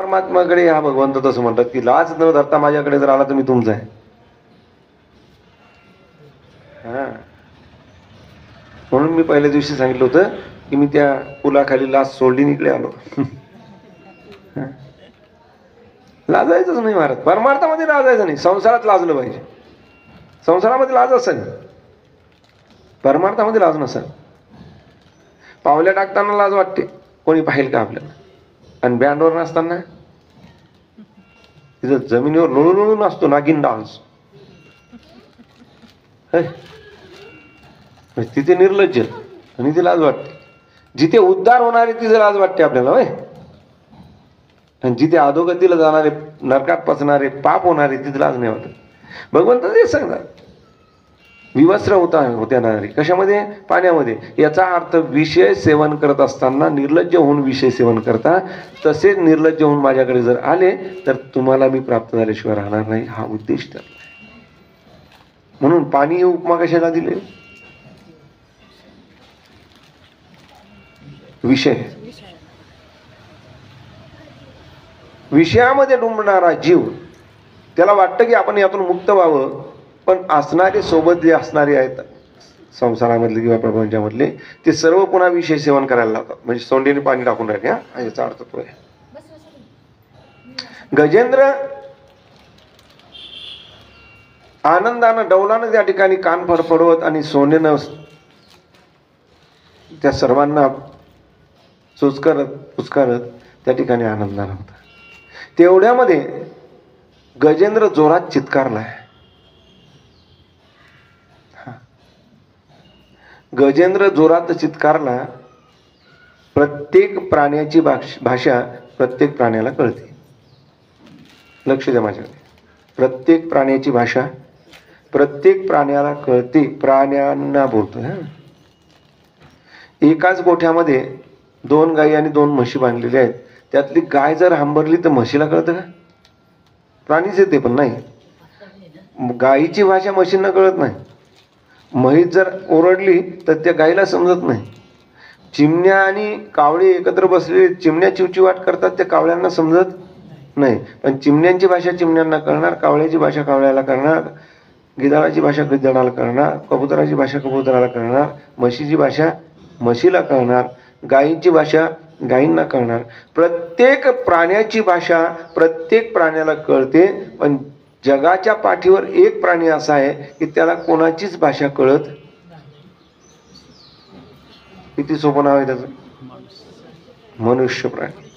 परमात्माकडे हा भगवंत तसं म्हणतात की लाज न धरता माझ्याकडे जर आला तर मी तुमचा आहे. हा, म्हणून मी पहिल्या दिवशी सांगितलं होतं की मी त्या पुलाखाली लाज सोडली निघले आलो. लाजायचंच नाही महाराज, परमार्थामध्ये लाजायचं नाही, संसारात लाजलं पाहिजे. संसारामध्ये लाज असेल, परमार्थामध्ये लाज नसेल. पावल्या टाकताना लाज वाटते, कोणी पाहिल का आपल्याला. आणि बँडवर नसताना तिथं जमिनीवर लोळून लोळून असतो नागिन डान्स, तिथे निर्लज्ज आणि ती लाज वाटते. जिथे उद्धार होणारे तिथे लाज वाटते आपल्याला होय, आणि जिथे अधोगतीला जाणारे, नरकात पचणारे, पाप होणारे तिथे लाज नाही वाटत. भगवंत ते सांगतात, विवस्त्र होत्या नारी कशामध्ये, पाण्यामध्ये. याचा अर्थ विषय सेवन करत असताना निर्लज्ज होऊन विषय सेवन करता, तसेच निर्लज्ज होऊन माझ्याकडे जर आले तर तुम्हाला मी प्राप्त झाल्याशिवाय राहणार नाही, हा उद्देश ठरला. म्हणून पाणी ही उपमा कशाला दिले, विषय. विषयामध्ये डुंबणारा जीव त्याला वाटतं की आपण यातून मुक्त व्हावं, पण असणारे सोबत जे असणारे आहेत संसारामधले किंवा प्रपंचामधले ते सर्व पुन्हा विषय सेवन करायला लावतात. म्हणजे सोंडीने पाणी टाकून राहिले, हा याचा अर्थ तो आहे. गजेंद्र आनंदानं डौलानं त्या ठिकाणी कान फडफडवत आणि सोनेनं त्या सर्वांना पुचकारत त्या ठिकाणी आनंदानं होता. तेवढ्यामध्ये गजेंद्र जोरात चित्कारलाय. गजेंद्र जोरात चित्कारला. प्रत्येक प्राण्याची भाषा प्रत्येक प्राण्याला कळते. लक्ष द्या माझ्याकडे. प्रत्येक प्राण्याची भाषा प्रत्येक प्राण्याला कळते. प्राण्यांना बोलतोय. एकाच गोठ्यामध्ये 2 गायी आणि 2 म्हशी बांधलेल्या आहेत. त्यातली गाय जर हंबरली तर म्हशीला कळतं का? प्राणीच येते पण नाही. गायीची भाषा म्हशींना कळत नाही. म्हैस जर ओरडली तर त्या गायीला समजत नाही. चिमण्या आणि कावळे एकत्र बसले, चिमण्या चिवचिवाट करतात, त्या कावळ्यांना समजत नाही. पण चिमण्यांची भाषा चिमण्यांना कळणार, कावळ्याची भाषा कावळ्याला कळणार, गिधाडाची भाषा गिधाडाला कळणार, कबुतराची भाषा कबुतराला कळणार, म्हशीची भाषा म्हशीला कळणार, गायींची भाषा गायींना कळणार. प्रत्येक प्राण्याची भाषा प्रत्येक प्राण्याला कळते. पण जगाच्या पाठीवर एक प्राणी असा आहे की त्याला कोणाचीच भाषा कळत. किती सोपं नाव आहे त्याचं, मनुष्य प्राणी.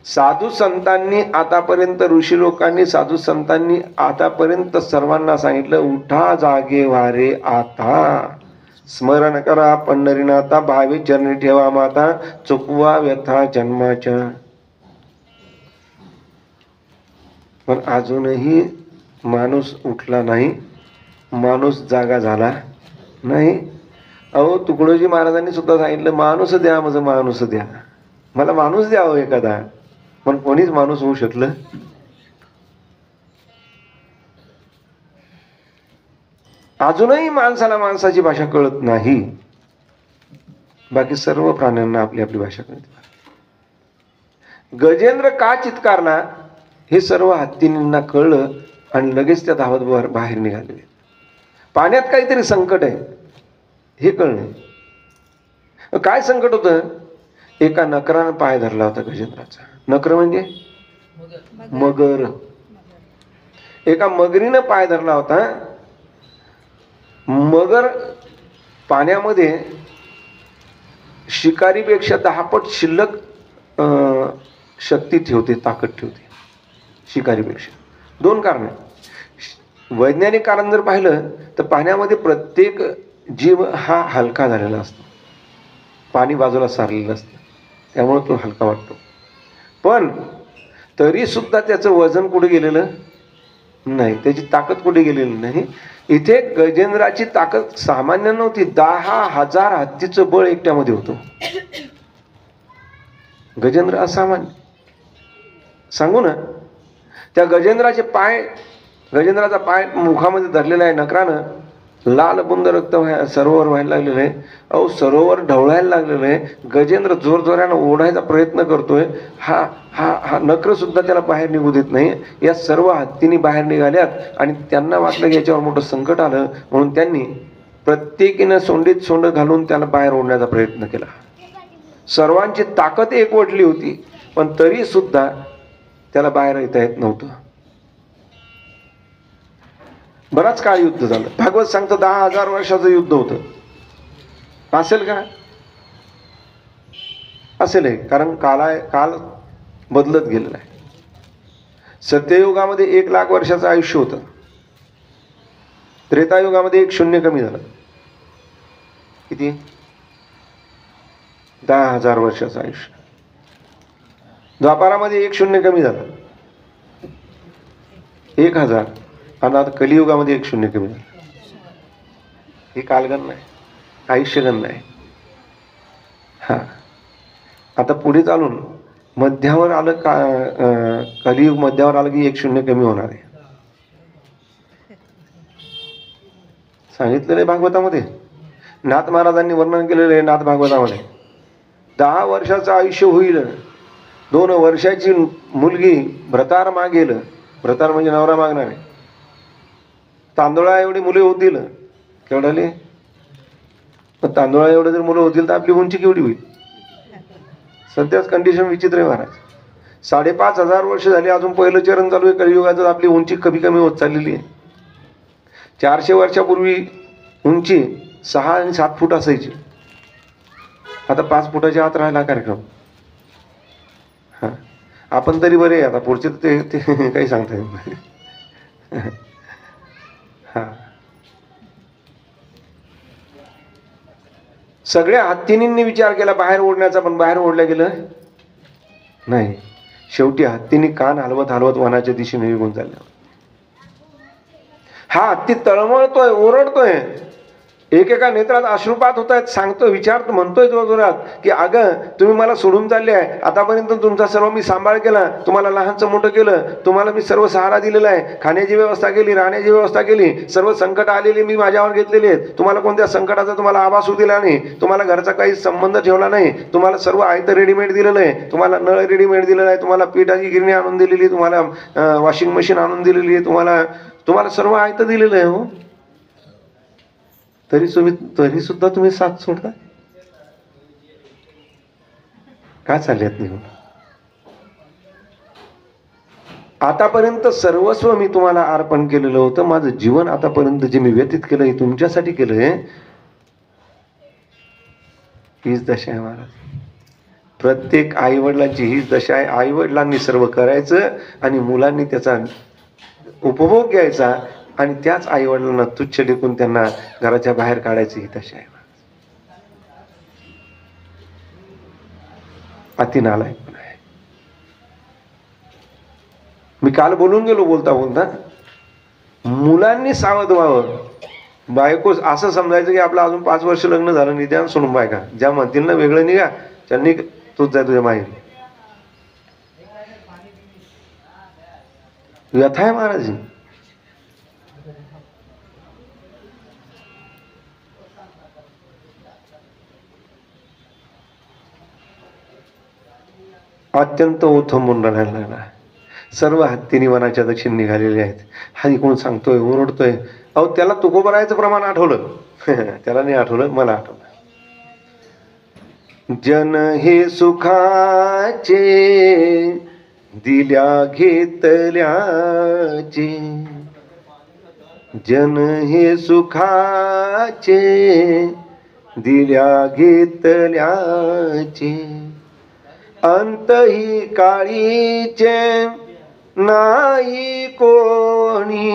साधू संतांनी आतापर्यंत, ऋषी लोकांनी, साधू संतांनी आतापर्यंत सर्वांना सांगितलं, उठा जागे वारे आता, स्मरण करा पंढरीनाथा, भावे चरणी ठेवा माता, चुकवा व्यथा जन्माच्या. पण अजूनही माणूस उठला नाही, माणूस जागा झाला नाही. अहो तुकडोजी महाराजांनी सुद्धा सांगितलं, माणूस द्या, माझं माणूस द्या, मला माणूस द्यावं एखादा. पण कोणीच माणूस होऊ शकलं. अजूनही माणसाला माणसाची भाषा कळत नाही. बाकी सर्व प्राण्यांना आपली आपली भाषा कळते. गजेंद्र का चित्कारला हे सर्व हत्तींना कळलं आणि लगेच त्या धावत बाहेर निघाले. पाण्यात काहीतरी संकट आहे हे कळलं. काय संकट होतं? एका नकरानं पाय धरला होता गजेंद्राचा. नकर म्हणजे मगर. एका मगरीनं पाय धरला होता. मगर पाण्यामध्ये शिकारीपेक्षा 10 पट शिल्लक शक्ती ठेवते, ताकद ठेवते शिकारीपेक्षा. 2 कारण. वैज्ञानिक कारण जर पाहिलं तर पाण्यामध्ये प्रत्येक जीव हा हलका झालेला असतो. पाणी बाजूला सारलेलं असतं, त्यामुळे तो हलका वाटतो. पण तरी सुद्धा त्याचं वजन कुठे गेलेलं नाही, त्याची ताकद कुठे गेलेली नाही. इथे गजेंद्राची ताकद सामान्य नव्हती. 10,000 हत्तीचं बळ एकट्यामध्ये होतं. गजेंद्र असामान्य. सांगू ना, त्या गजेंद्राचे पाय, गजेंद्राचा पाय मुखामध्ये धरलेला आहे नकरानं, लालबुंद रक्त सरोवर व्हायला लागलेलं आहे. अहो सरोवर ढवळायला लागलेलं आहे. गजेंद्र जोरजोरानं ओढायचा प्रयत्न करतोय. हा हा हा नकर सुद्धा त्याला बाहेर निघू देत नाही. या सर्व हत्तींनी बाहेर निघाल्यात आणि त्यांना वाटलं की याच्यावर मोठं संकट आलं, म्हणून त्यांनी प्रत्येकीनं सोंडीत सोंड घालून त्याला बाहेर ओढण्याचा प्रयत्न केला. सर्वांची ताकद एकवटली होती, पण तरी सुद्धा त्याला बाहेर येता येत नव्हतं. बराच काळ युद्ध झालं. भागवत सांगतं 10,000 वर्षाचं युद्ध होतं. असेल का? असेल आहे, कारण काल बदलत गेलेला आहे. सत्ययुगामध्ये 1,00,000 वर्षाचं आयुष्य होतं. त्रेतायुगामध्ये 1 शून्य कमी झालं. किती? 10,000 वर्षाचं आयुष्य. द्वापारामध्ये 1 शून्य कमी झालं, 1,000. आणि आता कलियुगामध्ये 1 शून्य कमी झालं. ही कालगणना आहे, आयुष्यगणना आहे. हा, आता पुढे चालून मध्यावर आलं का, कलियुग मध्यावर आलं की 1 शून्य कमी होणार आहे. सांगितलेलं आहे भागवतामध्ये. नाथ महाराजांनी वर्णन केलेलं आहे नाथ भागवतामध्ये. 10 वर्षाचं आयुष्य होईल. 2 वर्षाची मुलगी भ्रतार मागेल. भ्रतार म्हणजे नवरा मागणार आहे. तांदुळा एवढी मुले होतील. केवढाले? तांदुळा एवढे जर मुलं होतील तर आपली उंची केवढी होईल? सध्याच कंडिशन विचित्र आहे महाराज. 5,500 वर्ष झाली, अजून पहिलं चरण चालू आहे कलियुगाचं. आपली उंची कमी कमी होत चाललेली आहे. 400 वर्षापूर्वी उंची 6 आणि 7 फूट असायची. आता 5 फुटाच्या आत राहिला कार्यक्रम. हा, आपण तरी बरे आहे. आता पुढचे ते काही सांगता येत नाही. हा, सगळ्या हत्तींनी विचार केला बाहेर ओढण्याचा, पण बाहेर ओढल्या गेलं नाही. शेवटी हत्तींनी कान हलवत हलवत वनाच्या दिशेने निघून चालल्या. हा हत्ती तळमळतोय, ओरडतोय. एकेका नेत्रात अश्रुपात होत आहेत. सांगतो, विचारतो, म्हणतोय जोरात की अगं तुम्ही मला सोडून चालले आहे. आतापर्यंत तुमचा सर्व मी सांभाळ केला, तुम्हाला लहानचं मोठं केलं, तुम्हाला मी सर्व सहारा दिलेला आहे, खाण्याची व्यवस्था केली, राहण्याची व्यवस्था केली, सर्व संकट आलेली मी माझ्यावर घेतलेली आहेत. तुम्हाला कोणत्या संकटाचा तुम्हाला आभासू दिला नाही, तुम्हाला घरचा काही संबंध ठेवला नाही, तुम्हाला सर्व आयतं रेडीमेड दिलेलं आहे, तुम्हाला नळ रेडीमेड दिलेलं आहे, तुम्हाला पिठाची गिरणी आणून दिलेली, तुम्हाला वॉशिंग मशीन आणून दिलेली आहे, तुम्हाला सर्व आयतं दिलेलं आहे. हो, तरी सुद्धा तुम्ही साथ सोडता. काय चालल्यात निघून? आतापर्यंत सर्वस्व मी तुम्हाला अर्पण केलेलं होतं. माझं जीवन आतापर्यंत जे मी व्यतीत केलं हे तुमच्यासाठी केलंय. हीच दशा आहे महाराज. प्रत्येक आई वडिलांची हीच दशा आहे. आई वडिलांनी सर्व करायचं आणि मुलांनी त्याचा उपभोग घ्यायचा आणि त्याच आई वडिलांना तुच्छ लेखून त्यांना घराच्या बाहेर काढायची ही दशा आहे. अति नालायकपणा आहे. मी काल बोलून गेलो बोलता बोलता, मुलांनी सावध व्हावं. बायको असं समजायचं की आपलं अजून 5 वर्ष लग्न झालं, निदान सोडून बायका ज्या म्हणतील ना वेगळं निघा, त्यांनी तूच जाय तुझ्या माहेरी. व्यथा आहे महाराज. अत्यंत ओथंबून राहायला लागला. सर्व हत्तीनी वनाच्या दक्षिण निघालेले आहेत. हा कोण सांगतोय, ओरडतोय. अहो त्याला तुकोबरायचं प्रमाण आठवलं. त्याला नाही आठवलं, मला आठवलं. जन हे सुखाचे दिल्या घेतल्याचे, जन हे सुखाचे दिल्या घेतल्याचे, अंतही काळीचे नाही कोणी,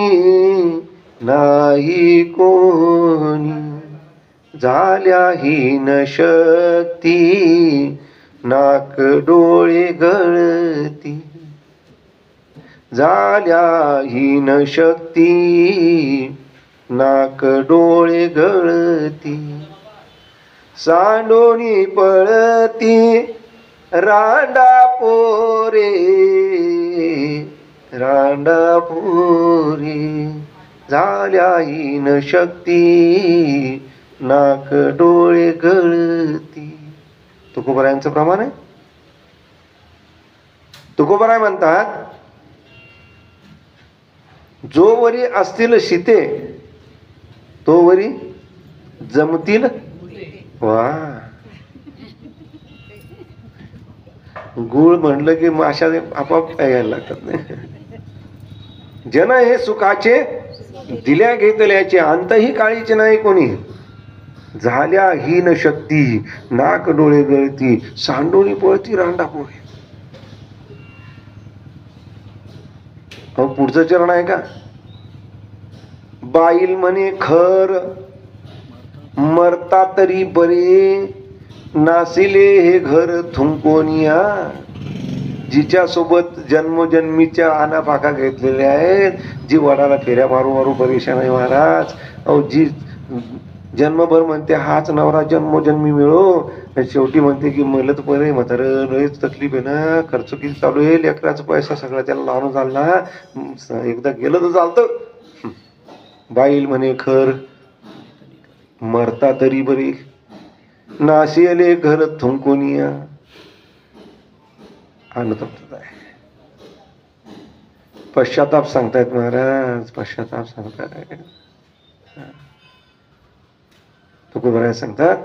नाही कोणी, झाल्या हीन शक्ती नाक डोळे गळती, झाल्या हीन शक्ती नाक डोळे गळती, सांडोनी पळती रांडा पोरे, रांडा पोरे, झाल्या हीन शक्ती नाक डोळे गळती. तुकोबरायांचं प्रमाण आहे. तुकोबराय म्हणतात, जो वरी असतील शिते तो वरी जमतील वा. गुळ म्हणलं की माशा आपोआप यायला लागतात. नाही जन हे सुखाचे दिल्या घेतल्याचे अंतही काळीचे नाही कोणी. झाल्या हीन शक्ती नाक डोळे गळती सांडोळी पळती रांडा पोळे. पुढचं चरण आहे का. बाईल म्हणे खर मरता तरी बरे नासिले हे घर थुंकोनिया. जिच्या सोबत जन्मोजन्मीच्या आनापाका घेतलेल्या आहेत, जी वडाला फेऱ्या मारू मारू परेशान आहे महाराज. अहो जी जन्मभर म्हणते हाच नवरा जन्मोजन्मी मिळो, शेवटी म्हणते की मला तर बरं म्हातार लयच तकलीफ आहे ना, खर्च किती चालू आहे, लेकराचा पैसा सगळा त्याला लावून चालला, एकदा गेलं तर चालतं. बाईल म्हणे खर मरता तरी बरी नाशियले घर थुंकोनिया. अनुतप्तता आहे. पश्चाताप सांगतायत महाराज, पश्चाताप सांगतायत. तुकोबराय सांगतात,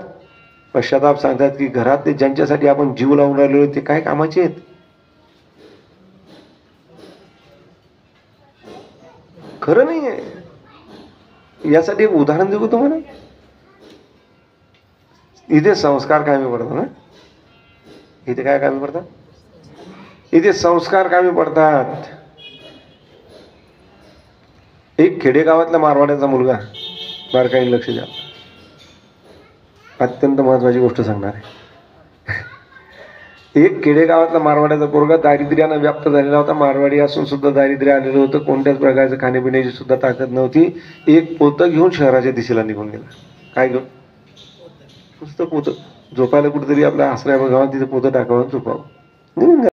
पश्चाताप सांगतात की घरात ज्यांच्यासाठी आपण जीव लावून राहिलो ते काय कामाचे आहेत. खरं नाही आहे. यासाठी एक उदाहरण देऊ तुम्हाला. इथे संस्कार कामी पडतात ना. इथे काय कामी पडतात. इथे संस्कार कामी पडतात. एक खेडेगावातल्या मारवाड्याचा मुलगा, बारकाईने लक्ष द्या, अत्यंत महत्वाची गोष्ट सांगणार आहे. एक खेडेगावातला मारवाड्याचा पोरगा दारिद्र्यानं व्याप्त झालेला होता. मारवाडी असून सुद्धा दारिद्र्य आलेलं होतं. कोणत्याच प्रकारचं खाण्यापिण्याची सुद्धा ताकद नव्हती. एक पोतं घेऊन शहराच्या दिशेला निघून गेला. काय घेऊन. नुसतं पोतं. झोपायला कुठेतरी आपल्या आश्रया गावात तिथे पोतं टाकावं झोपावं.